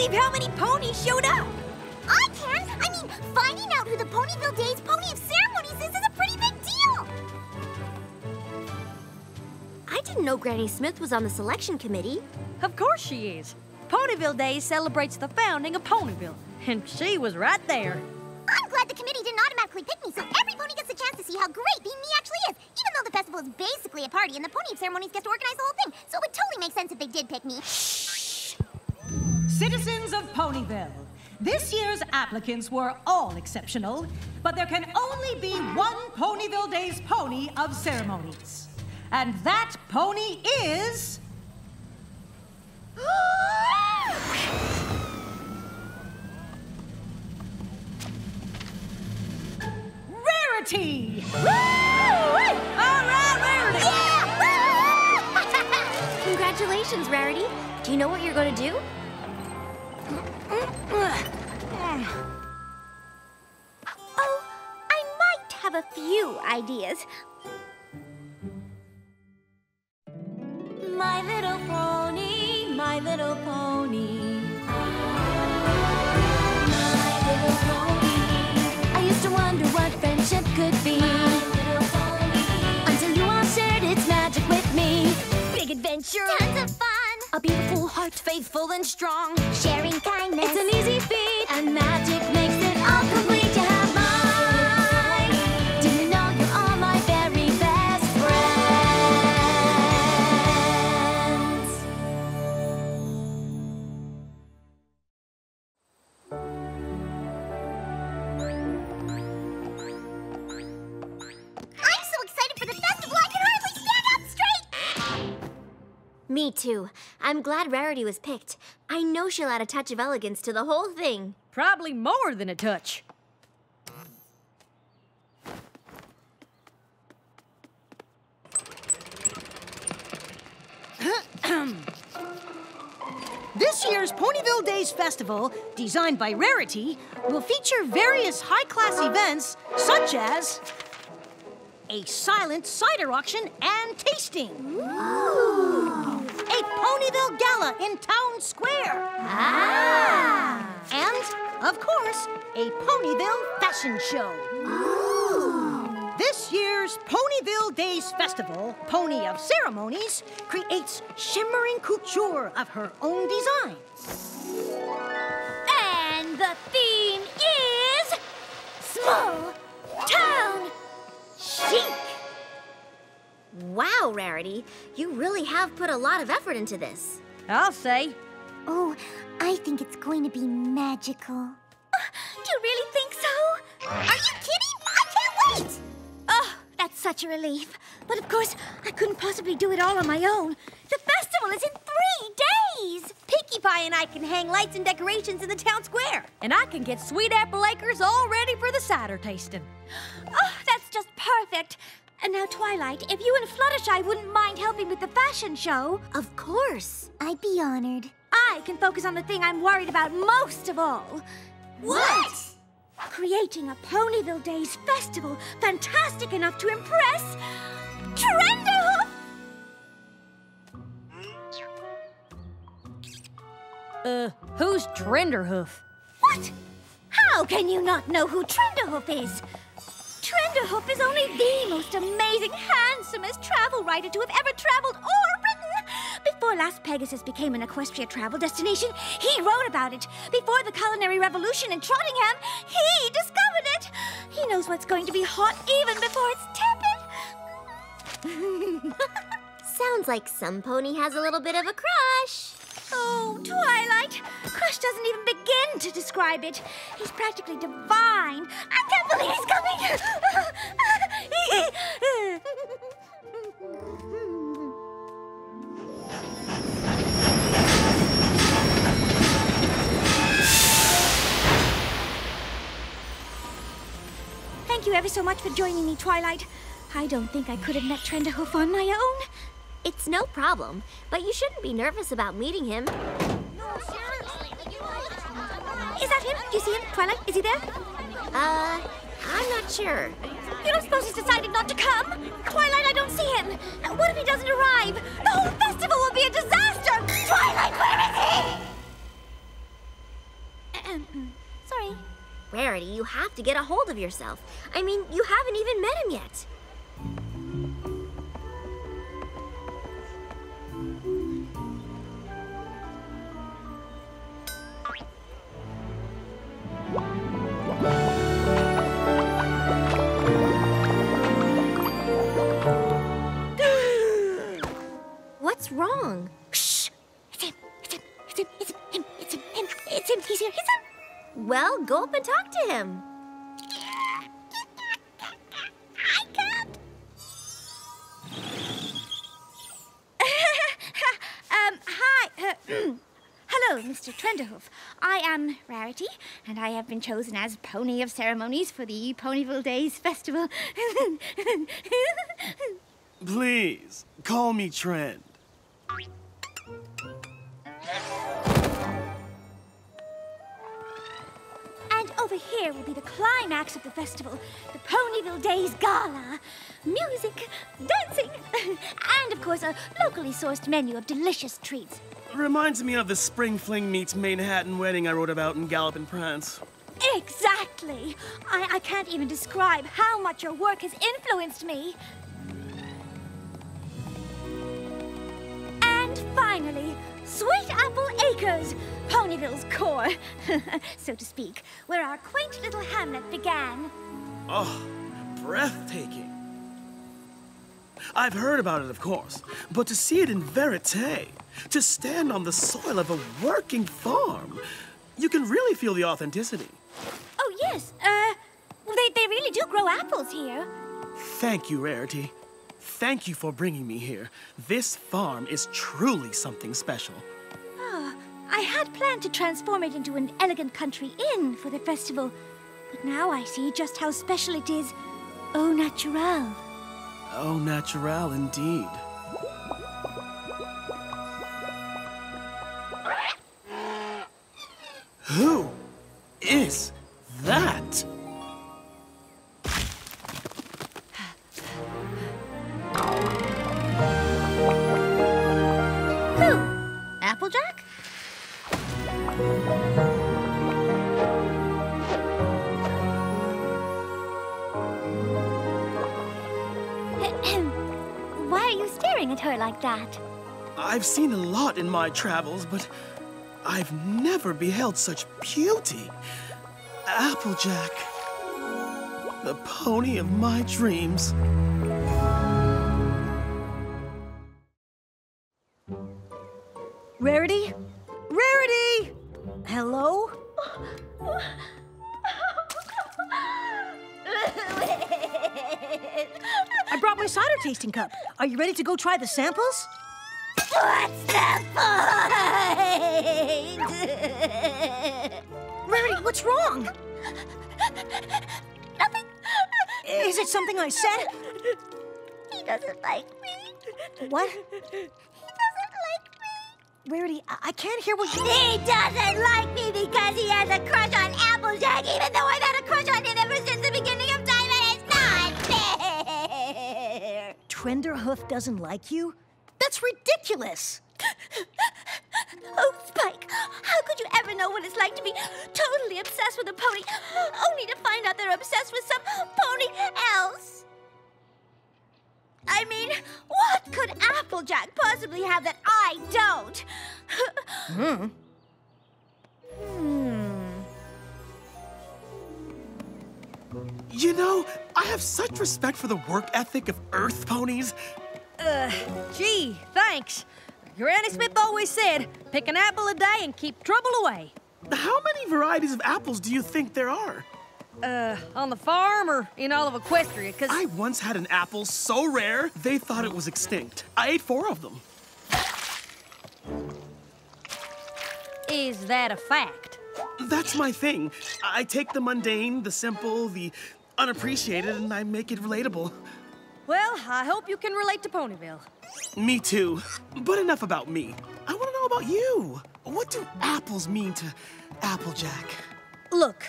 believe how many ponies showed up. I can! I mean, finding out who the Ponyville Days Pony of Ceremonies is a pretty big deal! I didn't know Granny Smith was on the selection committee. Of course she is. Ponyville Days celebrates the founding of Ponyville, and she was right there. I'm glad the committee didn't automatically pick me, so every pony gets a chance to see how great being me actually is, even though the festival is basically a party and the Pony of Ceremonies gets to organize the whole thing, so it would totally make sense if they did pick me. Citizens of Ponyville, this year's applicants were all exceptional, but there can only be one Ponyville Days Pony of Ceremonies. And that pony is... Rarity! Woo! All right, Rarity! Yeah! Congratulations, Rarity. Do you know what you're going to do? Oh, I might have a few ideas. My little pony, my little pony. My little pony. I used to wonder what friendship could be. My little pony. Until you all shared its magic with me. Big adventure. Tons of fun! A beautiful heart, faithful and strong. Sharing kindness. It's an easy feat, and magic makes it all complete. To have mine. Do you know you're all my very best I'm so excited for the festival I can hardly stand up straight! Me too. I'm glad Rarity was picked. I know she'll add a touch of elegance to the whole thing. Probably more than a touch. This year's Ponyville Days Festival, designed by Rarity, will feature various high-class events such as a silent cider auction and tasting. Ooh. A Ponyville Gala in Town Square. Ah! And, of course, a Ponyville Fashion Show. Ooh. This year's Ponyville Days Festival, Pony of Ceremonies, creates shimmering couture of her own design. And the theme is... Small Town Chic! Wow, Rarity. You really have put a lot of effort into this. I'll say. Oh, I think it's going to be magical. Do you really think so? Are you kidding? I can't wait! Oh, that's such a relief. But of course, I couldn't possibly do it all on my own. The festival is in 3 days! Pinkie Pie and I can hang lights and decorations in the town square. And I can get Sweet Apple Acres all ready for the cider tasting. Oh, that's just perfect. And now, Twilight, if you and Fluttershy wouldn't mind helping with the fashion show... Of course. I'd be honored. I can focus on the thing I'm worried about most of all. What? Creating a Ponyville Days festival fantastic enough to impress... Trenderhoof! Who's Trenderhoof? What? How can you not know who Trenderhoof is? Trenderhoof is only the most amazing, handsomest travel writer to have ever traveled or written. Before Las Pegasus became an Equestria travel destination, he wrote about it. Before the culinary revolution in Trottingham, he discovered it. He knows what's going to be hot even before it's tepid. Sounds like some pony has a little bit of a crush. Oh, Twilight. Crush doesn't even begin to describe it. He's practically divine. I can't believe he's coming. Thank you ever so much for joining me, Twilight. I don't think I could have met Trenderhoof on my own. It's no problem, but you shouldn't be nervous about meeting him. Is that him? Do you see him, Twilight? Is he there? I'm not sure. You don't suppose he's decided not to come? Twilight, I don't see him. What if he doesn't arrive? The whole festival will be a disaster! Twilight, where is he? Rarity, you have to get a hold of yourself. I mean, you haven't even met him yet. What's wrong? Shh! It's him! It's him! It's him! It's him! It's him! It's him! He's here! He's him! Well, go up and talk to him. I can't! Hi. Hello, Mr. Trenderhoof. I am Rarity, and I have been chosen as Pony of Ceremonies for the Ponyville Days Festival. Please, call me Trend. And over here will be the climax of the festival, the Ponyville Days Gala. Music, dancing, and of course a locally sourced menu of delicious treats. Reminds me of the Spring Fling meets Manhattan wedding I wrote about in Gallop and Prance. Exactly! I can't even describe how much your work has influenced me. And finally, Sweet Apple Acres, Ponyville's core, so to speak, where our quaint little hamlet began. Oh, breathtaking. I've heard about it, of course, but to see it in verite, to stand on the soil of a working farm, you can really feel the authenticity. Oh, yes, they really do grow apples here. Thank you, Rarity. Thank you for bringing me here. This farm is truly something special. I had planned to transform it into an elegant country inn for the festival, but now I see just how special it is. Au naturel. Au naturel, indeed. Who is that? Who? Applejack? Why are you staring at her like that? I've seen a lot in my travels, but I've never beheld such beauty. Applejack, the pony of my dreams. Rarity? Rarity! Hello? I brought my cider tasting cup. Are you ready to go try the samples? What's the point? Rarity, what's wrong? Nothing. Is it something I said? He doesn't like me. What? He doesn't like me. Rarity, I can't hear what you... He doesn't like me because he has a crush on Applejack, even though I've had a crush on him ever since the beginning of time, and it's not fair. Trenderhoof doesn't like you? That's ridiculous! Oh, Spike, how could you ever know what it's like to be totally obsessed with a pony, only to find out they're obsessed with some pony else? I mean, what could Applejack possibly have that I don't? You know, I have such respect for the work ethic of Earth ponies. Gee, thanks. Granny Smith always said, pick an apple a day and keep trouble away. How many varieties of apples do you think there are? On the farm or in all of Equestria, 'cause I once had an apple so rare, they thought it was extinct. I ate 4 of them. is that a fact? That's my thing. I take the mundane, the simple, the unappreciated, and I make it relatable. Well, I hope you can relate to Ponyville. Me too. But enough about me. I want to know about you. What do apples mean to Applejack? Look,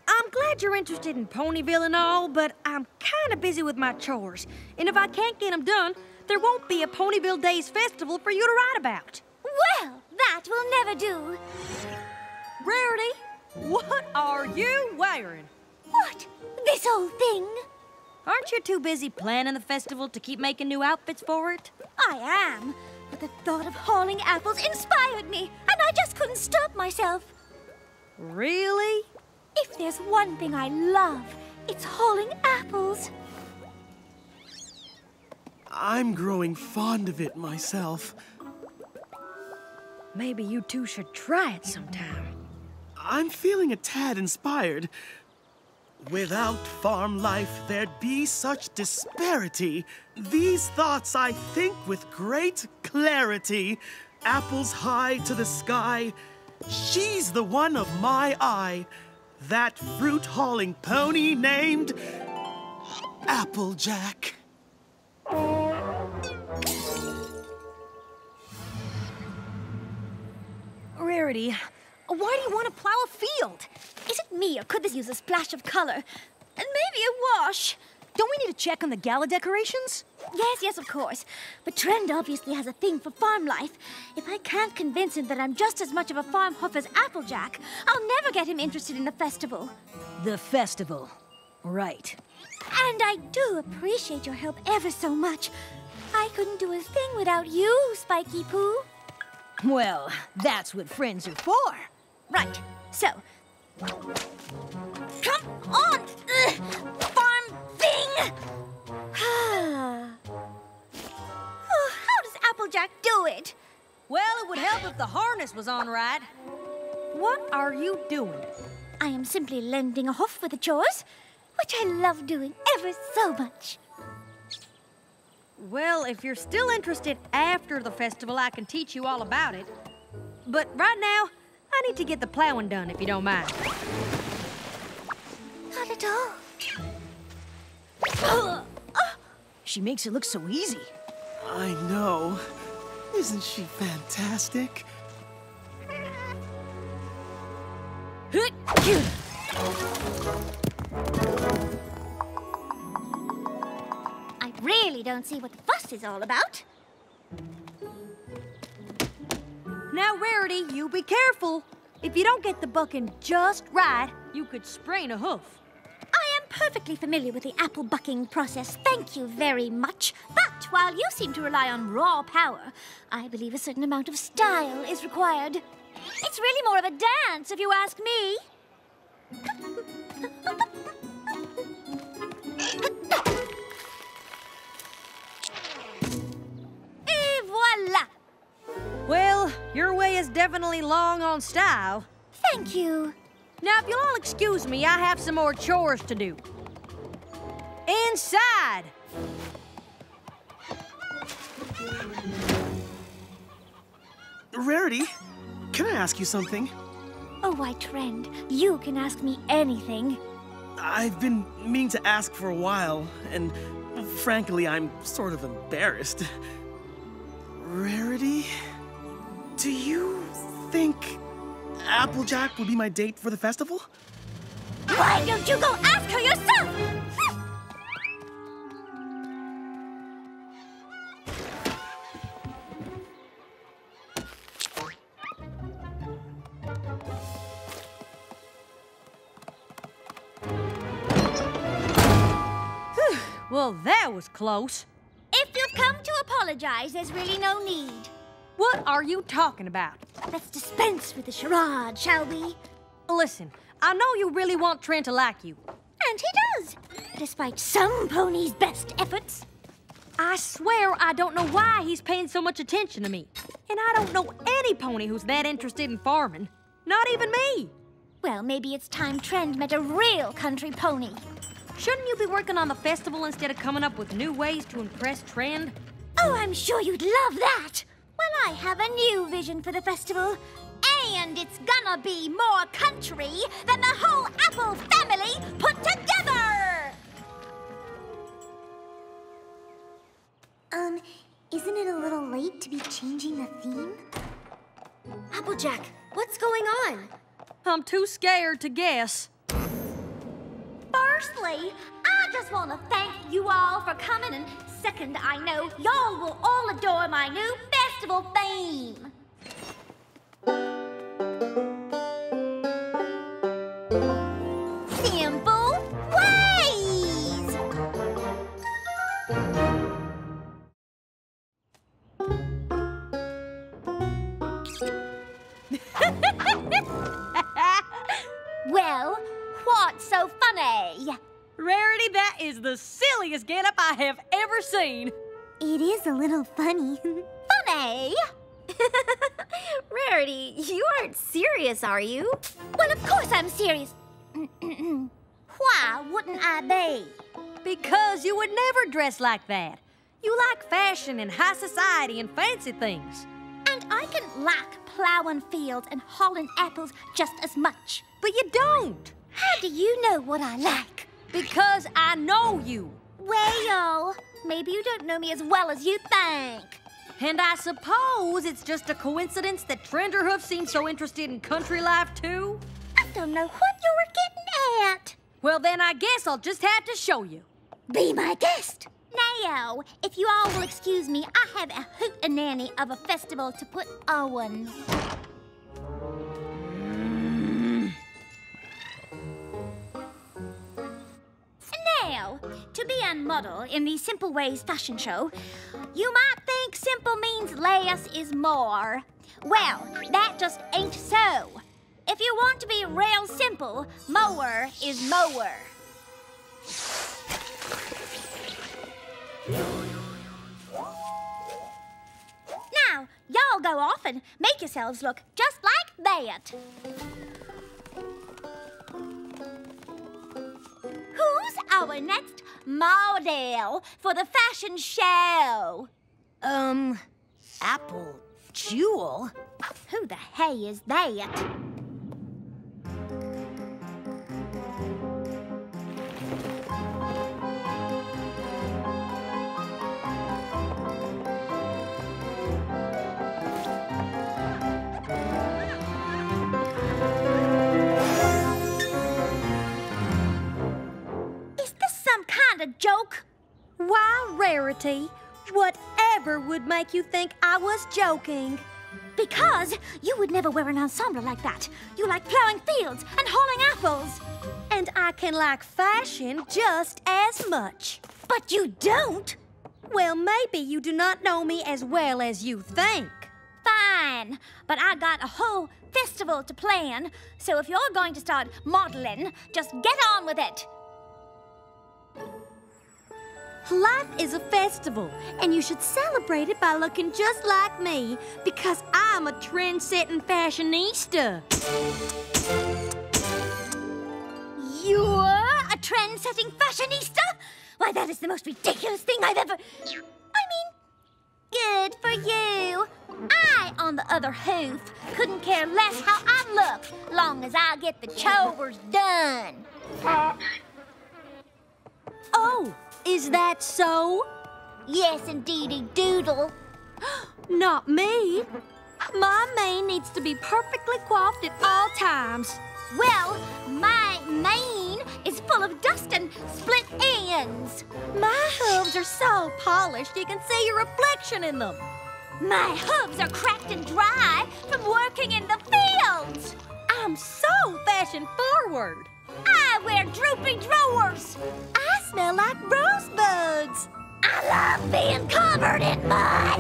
I'm glad you're interested in Ponyville and all, but I'm kind of busy with my chores. And if I can't get them done, there won't be a Ponyville Days festival for you to write about. Well, that will never do. Rarity, what are you wearing? What? This whole thing? Aren't you too busy planning the festival to keep making new outfits for it? I am. But the thought of hauling apples inspired me, and I just couldn't stop myself. Really? If there's one thing I love, it's hauling apples. I'm growing fond of it myself. Maybe you two should try it sometime. I'm feeling a tad inspired. Without farm life, there'd be such disparity. These thoughts I think with great clarity. Apples high to the sky. She's the one of my eye. That fruit-hauling pony named Applejack. Rarity, why do you want to plow a field? Is it me, or could this use a splash of color? And maybe a wash. Don't we need to check on the gala decorations? Yes, of course. But Trend obviously has a thing for farm life. If I can't convince him that I'm just as much of a farm hoof as Applejack, I'll never get him interested in the festival. The festival. Right. And I do appreciate your help ever so much. I couldn't do a thing without you, Spiky Poo. Well, that's what friends are for. Right, so... Come on, farm thing! Oh, how does Applejack do it? Well, it would help if the harness was on right. What are you doing? I am simply lending a hoof for the chores, which I love doing ever so much. Well, if you're still interested after the festival, I can teach you all about it. But right now, I need to get the plowing done, if you don't mind. Not at all. She makes it look so easy. I know. Isn't she fantastic? I really don't see what the fuss is all about. Now, Rarity, you be careful. If you don't get the bucking just right, you could sprain a hoof. I am perfectly familiar with the apple bucking process, thank you very much. But while you seem to rely on raw power, I believe a certain amount of style is required. It's really more of a dance, if you ask me. Et voila! Well, your way is definitely long on style. Thank you. Now, if you'll all excuse me, I have some more chores to do. Inside! Rarity, can I ask you something? Oh, why, Trend, you can ask me anything. I've been meaning to ask for a while, and frankly, I'm sort of embarrassed. Rarity, do you think Applejack would be my date for the festival? Why don't you go ask her yourself? Well, that was close. If you've come to apologize, there's really no need. What are you talking about? Let's dispense with the charade, shall we? Listen, I know you really want Trent to like you. And he does, despite some ponies' best efforts. I swear I don't know why he's paying so much attention to me. And I don't know any pony who's that interested in farming. Not even me. Well, maybe it's time Trend met a real country pony. Shouldn't you be working on the festival instead of coming up with new ways to impress Trend? Oh, I'm sure you'd love that. Well, I have a new vision for the festival. And it's gonna be more country than the whole Apple family put together! Isn't it a little late to be changing the theme? Applejack, what's going on? I'm too scared to guess. Firstly, I just want to thank you all for coming, and second, I know y'all will all adore my new festival theme. Simple, Well, what's so funny? Rarity, that is the silliest getup I have ever seen. It is a little funny. Funny? Rarity, you aren't serious, are you? Well, of course I'm serious. Why wouldn't I be? Because you would never dress like that. You like fashion and high society and fancy things. And I can like plowing fields and hauling apples just as much. But you don't. How do you know what I like? Because I know you. Well, maybe you don't know me as well as you think. And I suppose it's just a coincidence that Trenderhoof seems so interested in country life, too? I don't know what you were getting at. Well, then I guess I'll just have to show you. Be my guest. Now, if you all will excuse me, I have a hootenanny of a festival to put on. Now, to be a model in the Simple Ways fashion show, you might think simple means less is more. Well, that just ain't so. If you want to be real simple, more is more. Now, y'all go off and make yourselves look just like that. Who's our next model for the fashion show? Apple Jewel? Who the hey is that? A joke? Why, Rarity, whatever would make you think I was joking? Because you would never wear an ensemble like that. You like plowing fields and hauling apples. And I can like fashion just as much. But you don't. Well, maybe you do not know me as well as you think. Fine, but I got a whole festival to plan, so if you're going to start modeling, just get on with it. Life is a festival, and you should celebrate it by looking just like me, because I'm a trend-setting fashionista. You're a trend-setting fashionista? Why, that is the most ridiculous thing I've ever... I mean, good for you. I, on the other hoof, couldn't care less how I look, long as I get the chores done. Oh, is that so? Yes, indeedy doodle. Not me. My mane needs to be perfectly coiffed at all times. Well, my mane is full of dust and split ends. My hooves are so polished you can see your reflection in them. My hooves are cracked and dry from working in the fields. I'm so fashion forward. I wear droopy drawers. I smell like rosebuds. I love being covered in mud.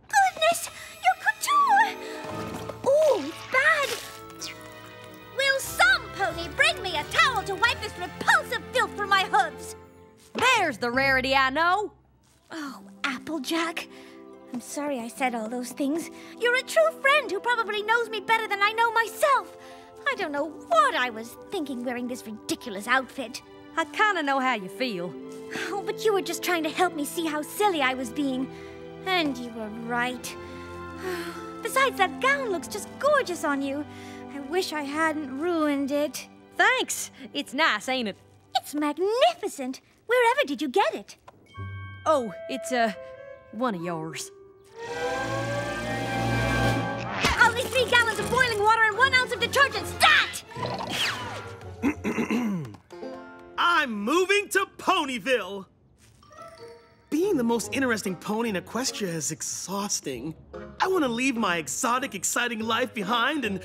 Goodness, your couture. Oh, it's bad. Will some pony bring me a towel to wipe this repulsive filth from my hooves? There's the Rarity I know. Oh, Applejack. I'm sorry I said all those things. You're a true friend who probably knows me better than I know myself. I don't know what I was thinking wearing this ridiculous outfit. I kind of know how you feel. Oh, but you were just trying to help me see how silly I was being. And you were right. Besides, that gown looks just gorgeous on you. I wish I hadn't ruined it. Thanks. It's nice, ain't it? It's magnificent. Wherever did you get it? Oh, it's, one of yours. Only 3 gallons of boiling water and 1 ounce of detergent. Stat! I'm moving to Ponyville! Being the most interesting pony in Equestria is exhausting. I want to leave my exotic, exciting life behind and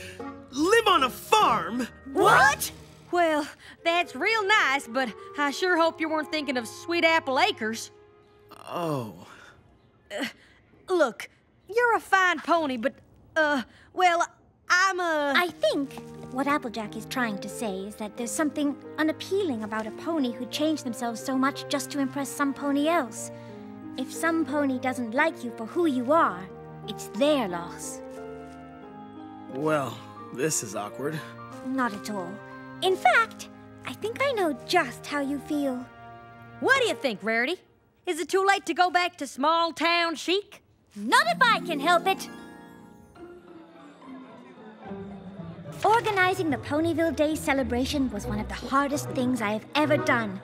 live on a farm. What? Well, that's real nice, but I sure hope you weren't thinking of Sweet Apple Acres. Oh. Look, you're a fine pony, but, well, I think what Applejack is trying to say is that there's something unappealing about a pony who changed themselves so much just to impress some pony else. If some pony doesn't like you for who you are, it's their loss. Well, this is awkward. Not at all. In fact, I think I know just how you feel. What do you think, Rarity? Is it too late to go back to small town chic? Not if I can help it! Organizing the Ponyville Day celebration was one of the hardest things I have ever done.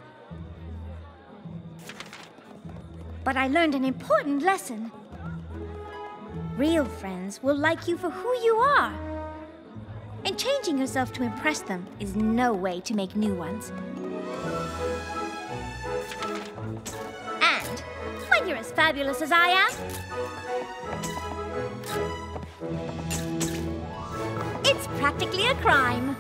But I learned an important lesson. Real friends will like you for who you are. And changing yourself to impress them is no way to make new ones. And when you're as fabulous as I am, it's practically a crime.